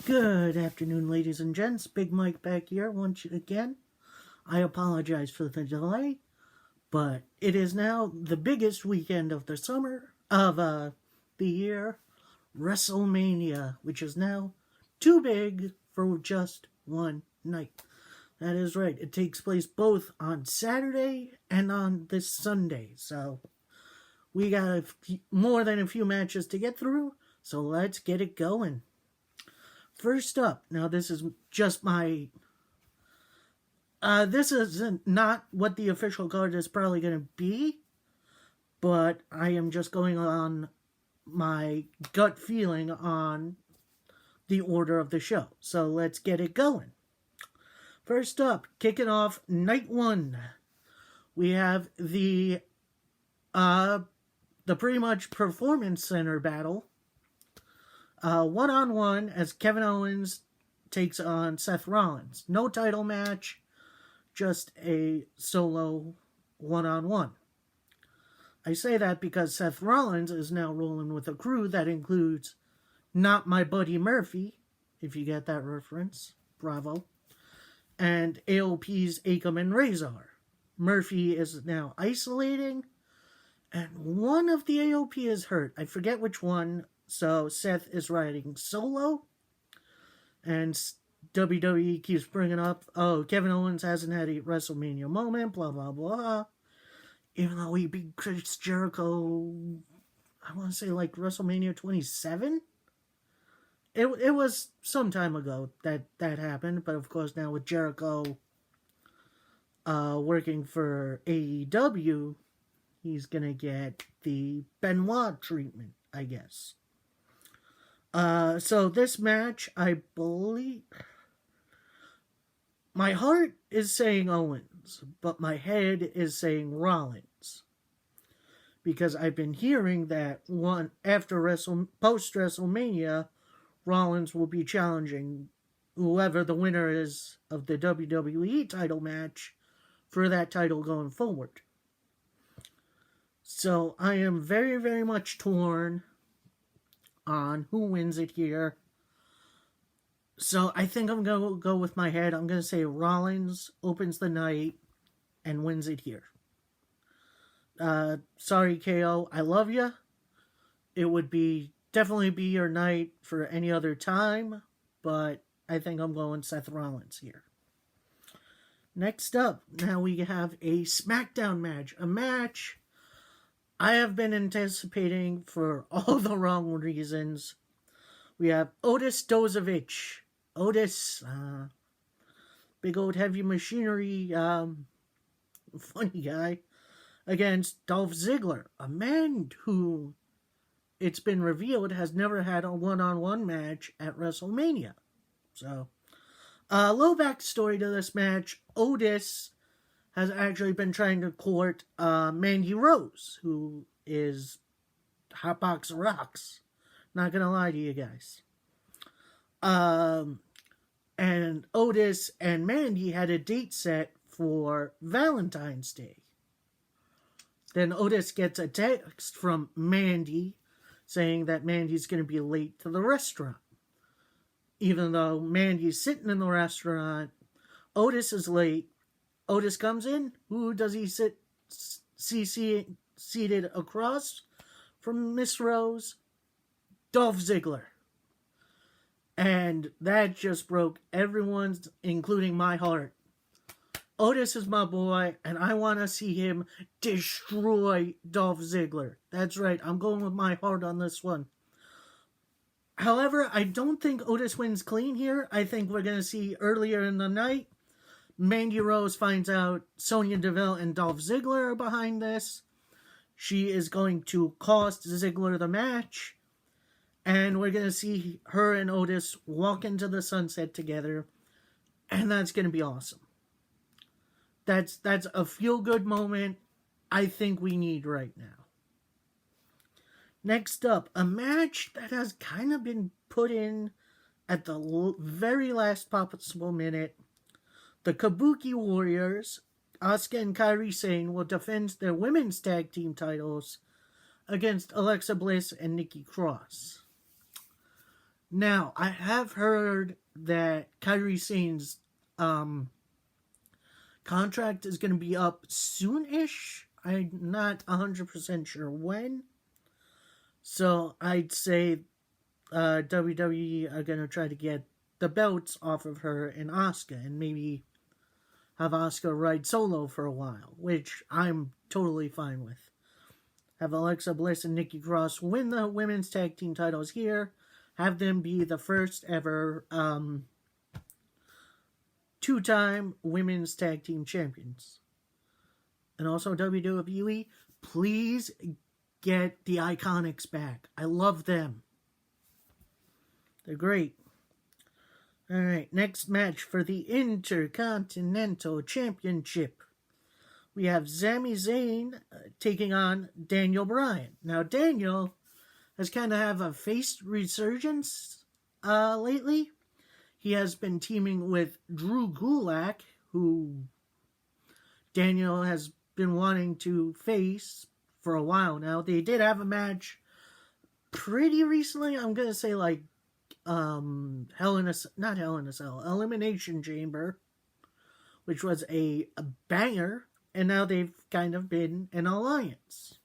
Good afternoon, ladies and gents. Big Mike back here once again. I apologize for the delay, but it is now the biggest weekend of the summer, of the year, WrestleMania, which is now too big for just one night. That is right. It takes place both on Saturday and on this Sunday, so we got more than a few matches to get through, so let's get it going. First up, now this is just my, this is not what the official card is probably going to be, but I am just going on my gut feeling on the order of the show. So let's get it going. First up, kicking off night one, we have the pretty much Performance Center battle. One-on-one as Kevin Owens takes on Seth Rollins. No title match, just a solo one-on-one. I say that because Seth Rollins is now rolling with a crew that includes Not My Buddy Murphy, if you get that reference, bravo, and AOP's Akam and Razor. Murphy is now isolating, and one of the AOP is hurt. I forget which one. So Seth is riding solo, and WWE keeps bringing up, oh, Kevin Owens hasn't had a WrestleMania moment, blah, blah, blah. Even though he beat Chris Jericho, I want to say like WrestleMania 27? It was some time ago that happened, but of course now with Jericho working for AEW, he's going to get the Benoit treatment, I guess. So this match, I believe, my heart is saying Owens, but my head is saying Rollins, because I've been hearing that post WrestleMania, Rollins will be challenging whoever the winner is of the WWE title match for that title going forward. So I am very, very much torn on who wins it here. So I think I'm going to go with my head. I'm going to say Rollins opens the night and wins it here. Sorry, KO. I love you. It would definitely be your night for any other time, but I think I'm going Seth Rollins here. Next up, now we have a SmackDown match. A match I have been anticipating for all the wrong reasons. We have Otis Dozovich. Otis, big old heavy machinery, funny guy, against Dolph Ziggler, a man who, it's been revealed, has never had a one-on-one match at WrestleMania. So, a little backstory to this match. Otis has actually been trying to court Mandy Rose, who is Hotbox Rocks. Not gonna lie to you guys. And Otis and Mandy had a date set for Valentine's Day. Then Otis gets a text from Mandy saying that Mandy's gonna be late to the restaurant. Even though Mandy's sitting in the restaurant, Otis is late. Otis comes in. Who does he see seated across from Miss Rose? Dolph Ziggler. And that just broke everyone's, including my heart. Otis is my boy, and I want to see him destroy Dolph Ziggler. That's right, I'm going with my heart on this one. However, I don't think Otis wins clean here. I think we're going to see earlier in the night, Mandy Rose finds out Sonya Deville and Dolph Ziggler are behind this. She is going to cost Ziggler the match. And we're going to see her and Otis walk into the sunset together. And that's going to be awesome. That's a feel-good moment I think we need right now. Next up, a match that has kind of been put in at the very last possible minute. The Kabuki Warriors, Asuka and Kairi Sane, will defend their women's tag team titles against Alexa Bliss and Nikki Cross. Now, I have heard that Kairi Sane's contract is going to be up soon-ish. I'm not 100% sure when. So I'd say WWE are going to try to get the belts off of her and Asuka, and maybe have Asuka ride solo for a while, which I'm totally fine with. Have Alexa Bliss and Nikki Cross win the women's tag team titles here. Have them be the first ever two-time women's tag team champions. And also WWE, please get the Iconics back. I love them. They're great. Alright, next match for the Intercontinental Championship. We have Sami Zayn taking on Daniel Bryan. Now, Daniel has kind of have a face resurgence lately. He has been teaming with Drew Gulak, who Daniel has been wanting to face for a while now. They did have a match pretty recently. I'm going to say like Elimination Chamber, which was a banger, and now they've kind of been an alliance.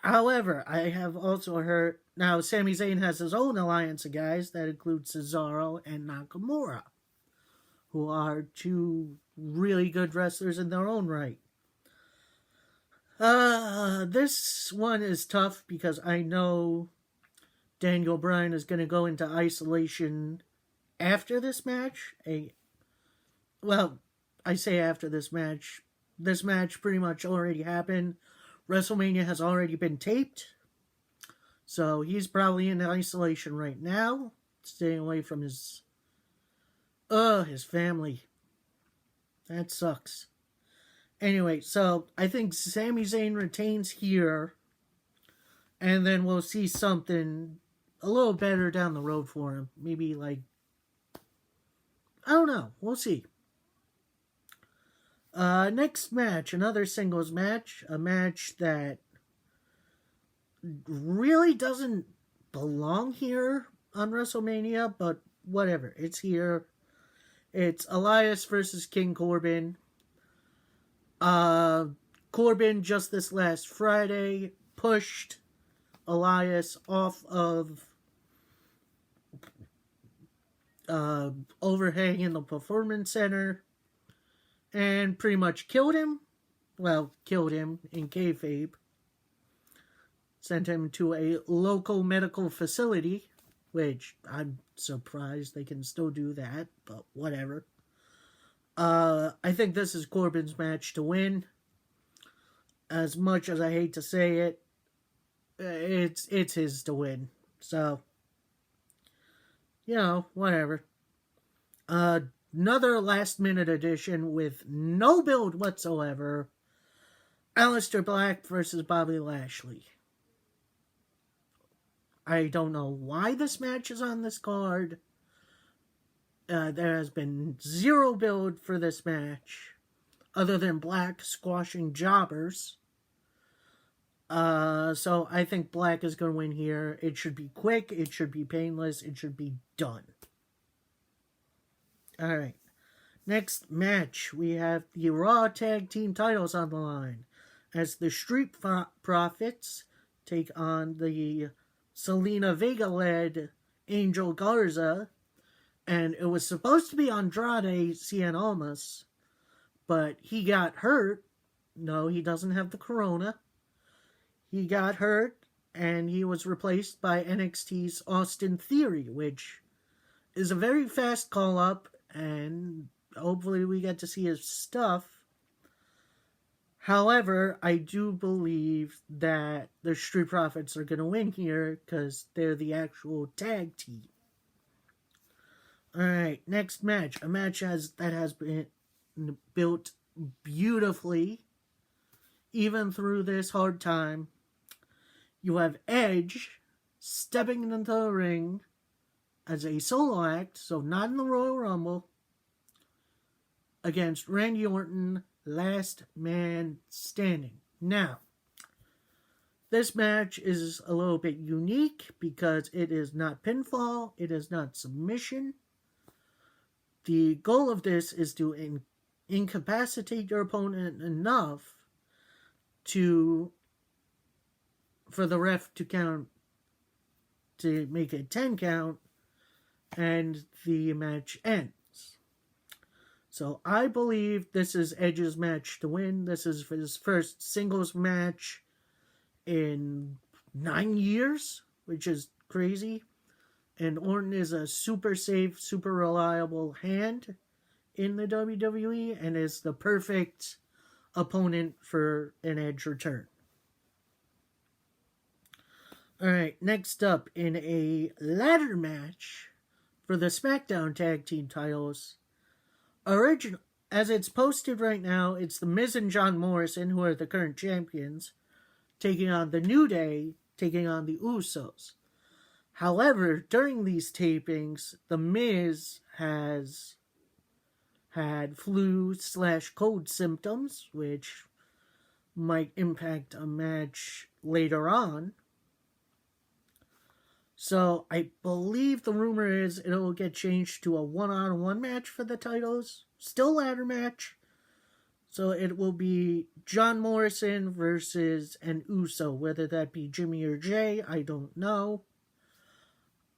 However, I have also heard now Sami Zayn has his own alliance of guys that include Cesaro and Nakamura, who are two really good wrestlers in their own right. This one is tough because I know Daniel Bryan is going to go into isolation after this match. I say after this match. This match pretty much already happened. WrestleMania has already been taped. So he's probably in isolation right now, staying away from his family. That sucks. Anyway, so I think Sami Zayn retains here, and then we'll see something a little better down the road for him. Maybe like, I don't know. We'll see. Next match, another singles match. A match that really doesn't belong here on WrestleMania, but whatever. It's here. It's Elias versus King Corbin. Corbin just this last Friday pushed Elias off of overhang in the Performance Center and pretty much killed him. Well, killed him in kayfabe. Sent him to a local medical facility, which I'm surprised they can still do that, but whatever. I think this is Corbin's match to win. As much as I hate to say it, it's his to win. So, whatever. Another last-minute addition with no build whatsoever. Aleister Black versus Bobby Lashley. I don't know why this match is on this card. There has been zero build for this match, other than Black squashing jobbers. So I think Black is going to win here. It should be quick. It should be painless. It should be done. Alright. Next match, we have the Raw Tag Team titles on the line, as the Street Profits take on the Selena Vega-led Angel Garza, and it was supposed to be Andrade Cien Almas, but he got hurt. No, he doesn't have the corona. He got hurt, and he was replaced by NXT's Austin Theory, which is a very fast call-up, and hopefully we get to see his stuff. However, I do believe that the Street Profits are going to win here because they're the actual tag team. Alright, next match. A match that has been built beautifully, even through this hard time. You have Edge stepping into the ring as a solo act, so not in the Royal Rumble, against Randy Orton, last man standing. Now, This match is a little bit unique because it is not pinfall, it is not submission. The goal of this is to incapacitate your opponent enough for the ref to make a 10 count, and the match ends. So I believe this is Edge's match to win. This is his first singles match in 9 years, which is crazy. And Orton is a super safe, super reliable hand in the WWE and is the perfect opponent for an Edge return. Alright, next up in a ladder match for the SmackDown Tag Team titles. As it's posted right now, it's The Miz and John Morrison, who are the current champions, taking on the New Day, taking on the Usos. However, during these tapings, The Miz has had flu/cold symptoms, which might impact a match later on. So I believe the rumor is it'll get changed to a one-on-one match for the titles. Still ladder match. So it will be John Morrison versus an Uso. Whether that be Jimmy or Jay, I don't know.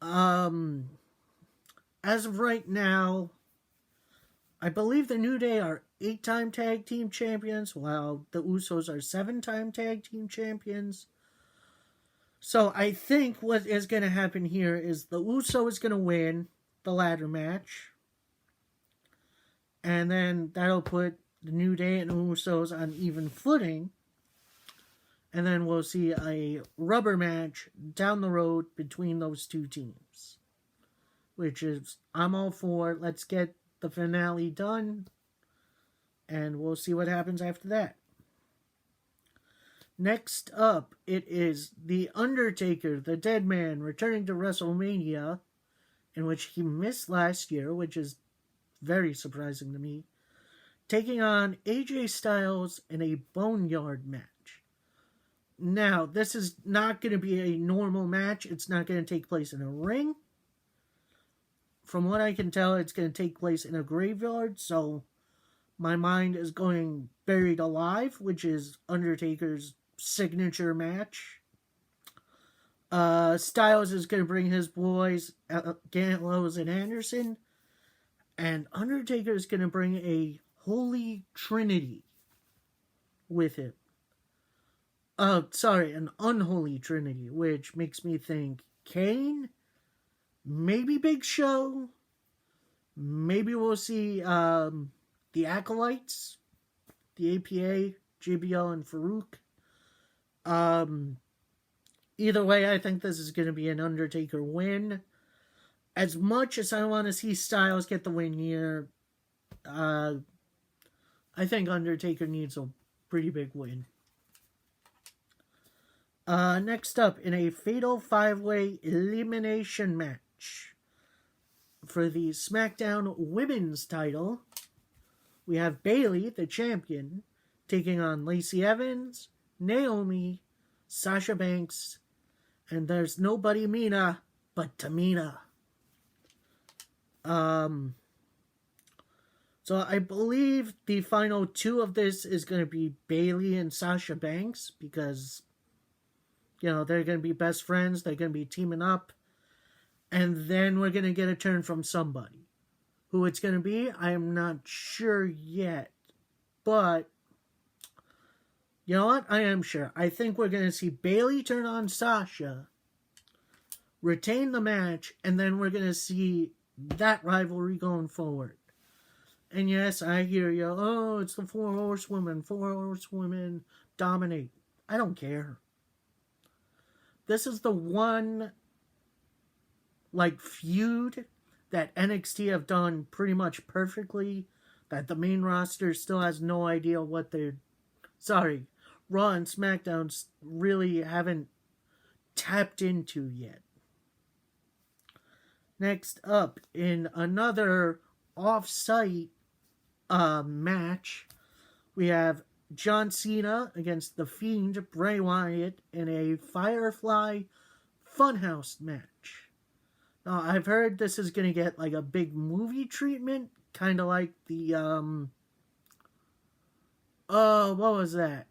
As of right now, I believe the New Day are 8-time tag team champions, while the Usos are 7-time tag team champions. So I think what is going to happen here is the Uso is going to win the ladder match. And then that'll put the New Day and Usos on even footing. And then we'll see a rubber match down the road between those two teams. Which is, I'm all for, let's get the finale done. And we'll see what happens after that. Next up, it is The Undertaker, the Dead Man, returning to WrestleMania, in which he missed last year, which is very surprising to me, taking on AJ Styles in a Boneyard match. Now, this is not going to be a normal match. It's not going to take place in a ring. From what I can tell, it's going to take place in a graveyard, so my mind is going Buried Alive, which is Undertaker's signature match. Styles is going to bring his boys, Gallows and Anderson, and Undertaker is going to bring a Holy Trinity with him. An Unholy Trinity, which makes me think Kane, maybe Big Show, maybe we'll see the Acolytes, the APA, JBL, and Farouk. Either way, I think this is going to be an Undertaker win. As much as I want to see Styles get the win here, I think Undertaker needs a pretty big win. Next up, in a Fatal 5-Way Elimination match for the SmackDown Women's title, we have Bayley, the champion, taking on Lacey Evans, Naomi, Sasha Banks, and there's nobody Mina but Tamina. So I believe the final two of this is going to be Bayley and Sasha Banks because, you know, they're going to be best friends. They're going to be teaming up. And then we're going to get a turn from somebody. Who it's going to be, I am not sure yet. But, you know what? I am sure. I think we're going to see Bayley turn on Sasha, retain the match, and then we're going to see that rivalry going forward. And yes, I hear you. Oh, it's the Four Horsewomen. Four Horsewomen dominate. I don't care. This is the one, feud that NXT have done pretty much perfectly. That the main roster still has no idea what they're... Sorry, Raw and SmackDown really haven't tapped into yet. Next up, in another off-site match, we have John Cena against The Fiend Bray Wyatt in a Firefly Funhouse match. Now, I've heard this is going to get like a big movie treatment, kind of like the, what was that?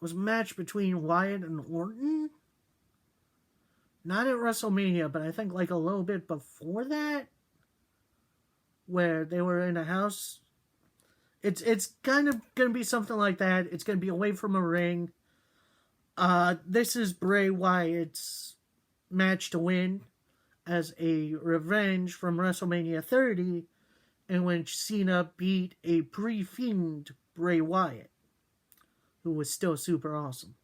Was a match between Wyatt and Orton? Not at WrestleMania, but I think like a little bit before that, where they were in a house. It's kind of going to be something like that. It's going to be away from a ring. This is Bray Wyatt's match to win as a revenge from WrestleMania 30, in which Cena beat a pre-Fiend Bray Wyatt, who was still super awesome.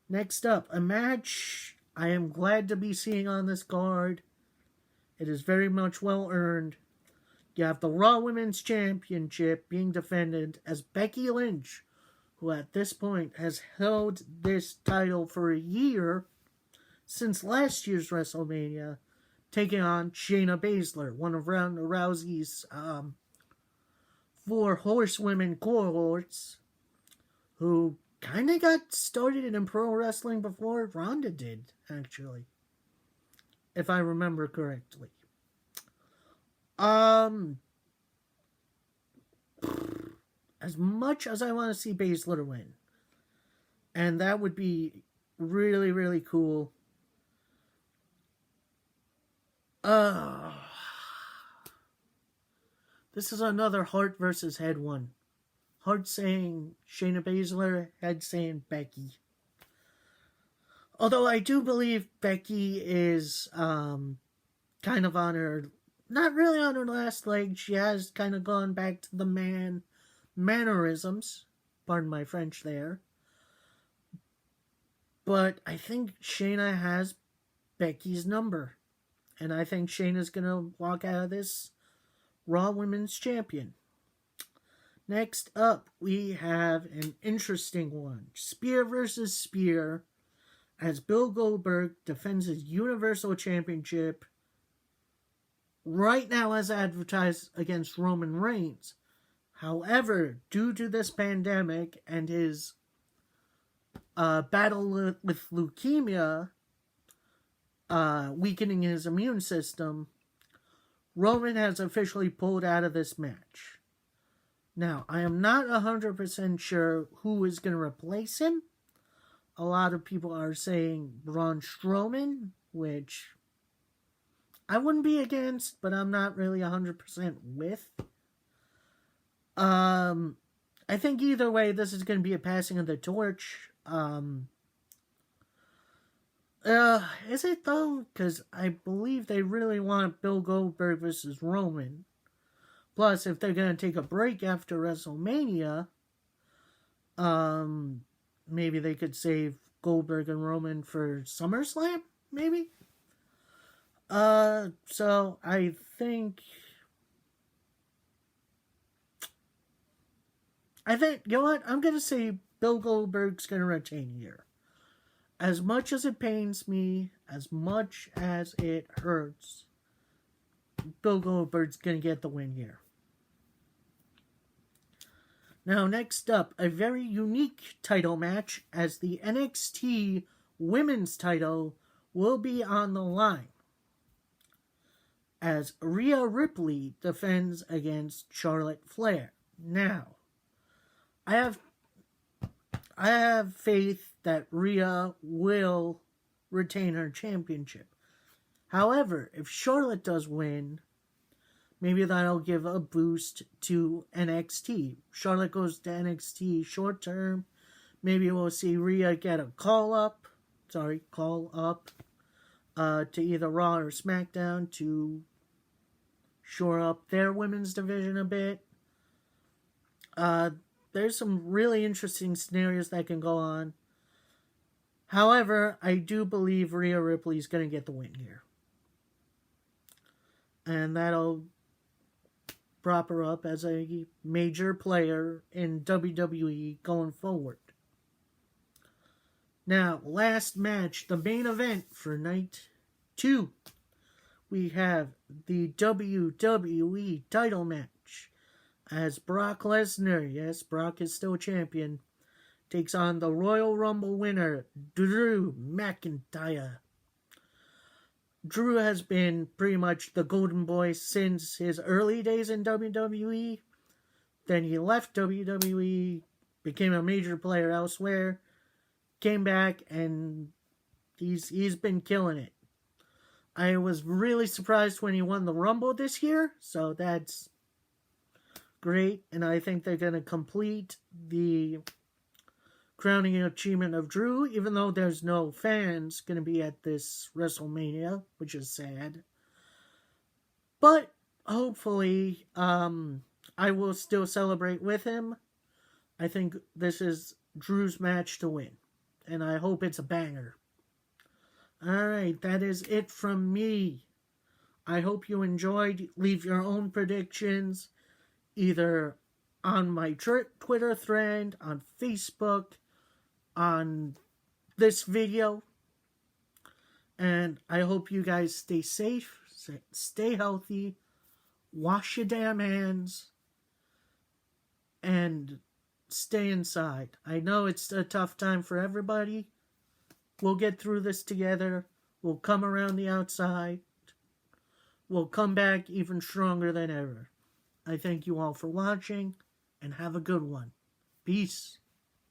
Next up, a match I am glad to be seeing on this card. It is very much well earned. You have the Raw Women's Championship being defended as Becky Lynch, who at this point has held this title for a year since last year's WrestleMania, taking on Shayna Baszler, one of Ronda Rousey's 4 horsewomen cohorts, who kind of got started in pro wrestling before Ronda did, actually, if I remember correctly. As much as I want to see Baszler win, and that would be really, really cool. This is another heart versus head one. Heart saying Shayna Baszler, head saying Becky. Although I do believe Becky is kind of on her, not really on her last leg. She has kind of gone back to the mannerisms. Pardon my French there. But I think Shayna has Becky's number. And I think Shayna's going to walk out of this Raw Women's Champion. Next up, we have an interesting one. Spear versus Spear, as Bill Goldberg defends his Universal Championship right now as advertised against Roman Reigns. However, due to this pandemic and his battle with leukemia, weakening his immune system, Roman has officially pulled out of this match. Now, I am not 100% sure who is going to replace him. A lot of people are saying Braun Strowman, which I wouldn't be against, but I'm not really 100% with. I think either way, this is going to be a passing of the torch. Is it though? Because I believe they really want Bill Goldberg versus Roman. Plus, if they're going to take a break after WrestleMania, maybe they could save Goldberg and Roman for SummerSlam, maybe? So I think, you know what? I'm going to say Bill Goldberg's going to retain here. As much as it pains me, as much as it hurts, Bill Goldberg's going to get the win here. Now, next up, a very unique title match, as the NXT Women's title will be on the line, as Rhea Ripley defends against Charlotte Flair. Now, I have faith that Rhea will retain her championship. However, if Charlotte does win, maybe that'll give a boost to NXT. Charlotte goes to NXT short term. Maybe we'll see Rhea get a call up to either Raw or SmackDown to shore up their women's division a bit. There's some really interesting scenarios that can go on. However, I do believe Rhea Ripley's going to get the win here. And that'll prop her up as a major player in WWE going forward. Now, last match, the main event for night 2. We have the WWE title match, as Brock Lesnar, yes, Brock is still champion, takes on the Royal Rumble winner, Drew McIntyre. Drew has been pretty much the golden boy since his early days in WWE. Then he left WWE, became a major player elsewhere, came back, and he's been killing it. I was really surprised when he won the Rumble this year, so that's great. And I think they're going to complete the crowning achievement of Drew, even though there's no fans going to be at this WrestleMania, which is sad. But hopefully, I will still celebrate with him. I think this is Drew's match to win, and I hope it's a banger. Alright, that is it from me. I hope you enjoyed. Leave your own predictions either on my Twitter thread, on Facebook, on this video. And I hope you guys stay safe, stay healthy, wash your damn hands, and stay inside. I know it's a tough time for everybody. We'll get through this together. We'll come around the outside. We'll come back even stronger than ever. I thank you all for watching, and have a good one. Peace.